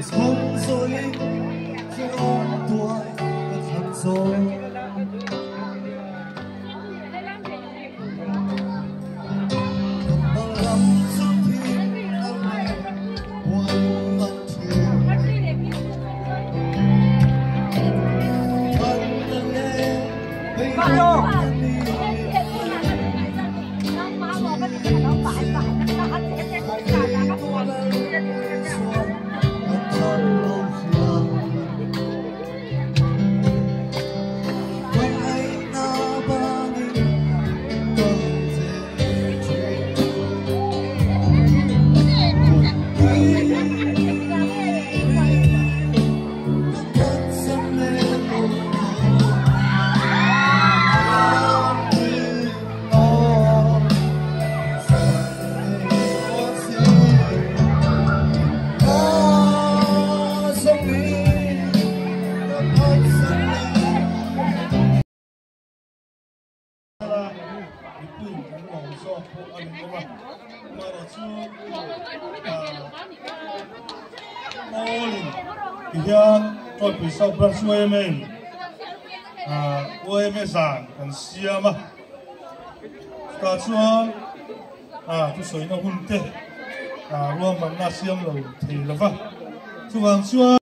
Sông rồi cho tuổi thật rồi Iya, tôi bị sau bữa xuôi mình, xuôi mình giang, còn xia mà, ta xuôi, tôi suy nó hôn tê, luôn bằng na xiêm rồi thì là vậy, tôi bằng xuôi.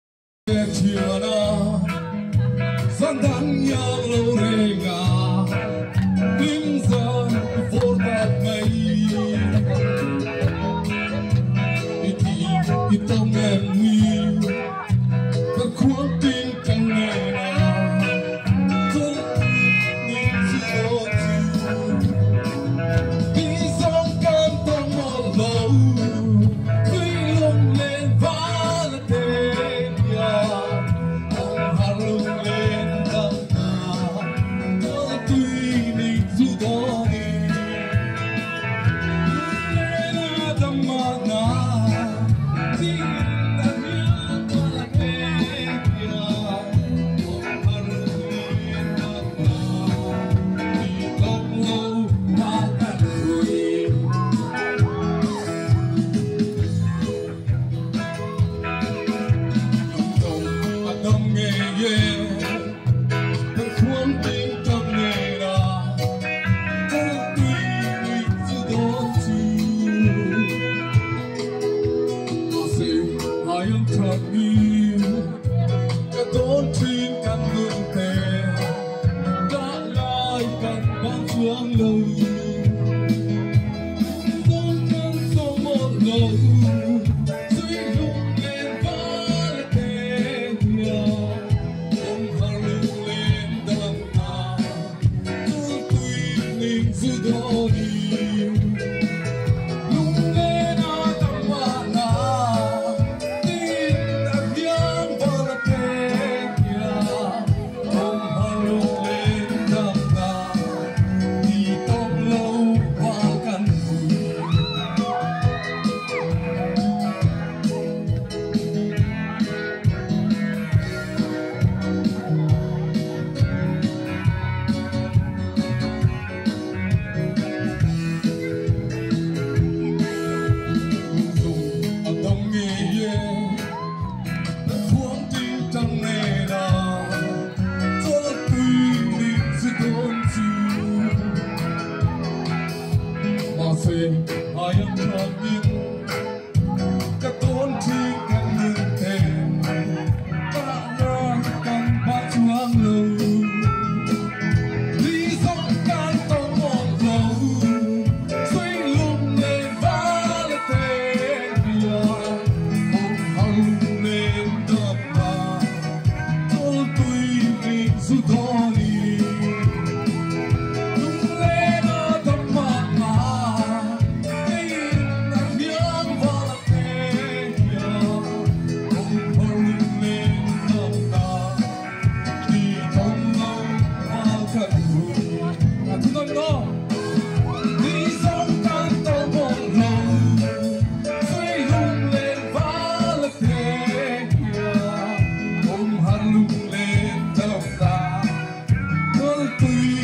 Tôi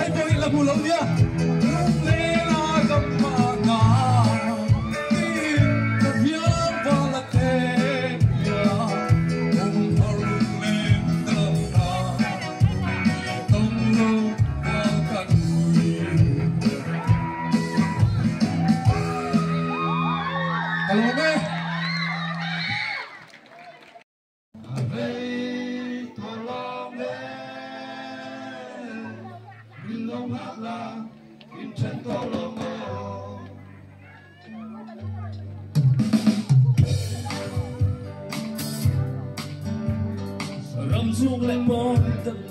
thấy tôi là mù lông nhá. Lê la cầm mà ngà, tin là phía vào là thế ya. Ông hờ lên tầm na, tông lô qua căn nguyên. Hello mẹ. Long hát la, in chân to long mơ. Rầm xuống lại một tầng.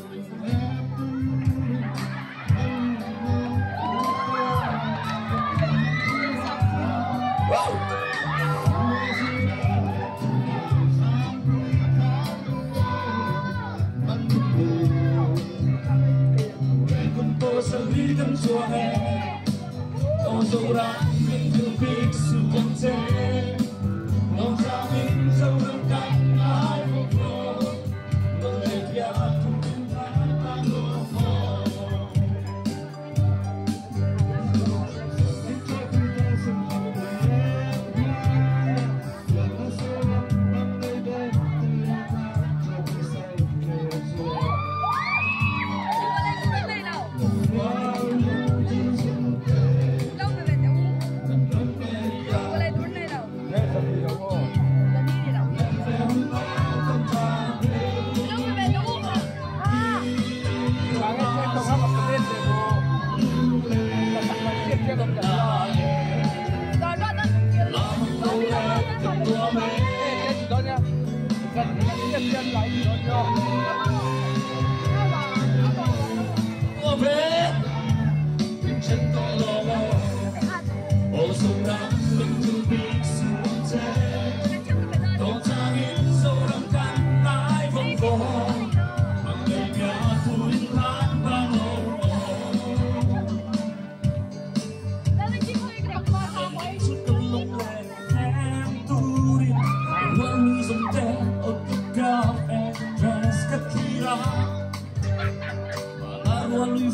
Salitan suave, non sabrán yung bigsu konse, non sabing sa urang ay mo, non lebiat kung pintahan mo.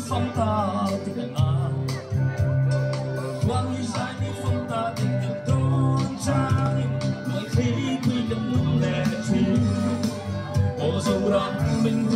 Phong ta tình áo, quang như sai đi phong ta tình cảm tôn trai, mọi khi quy định lẻ chi, ô dù rằng mình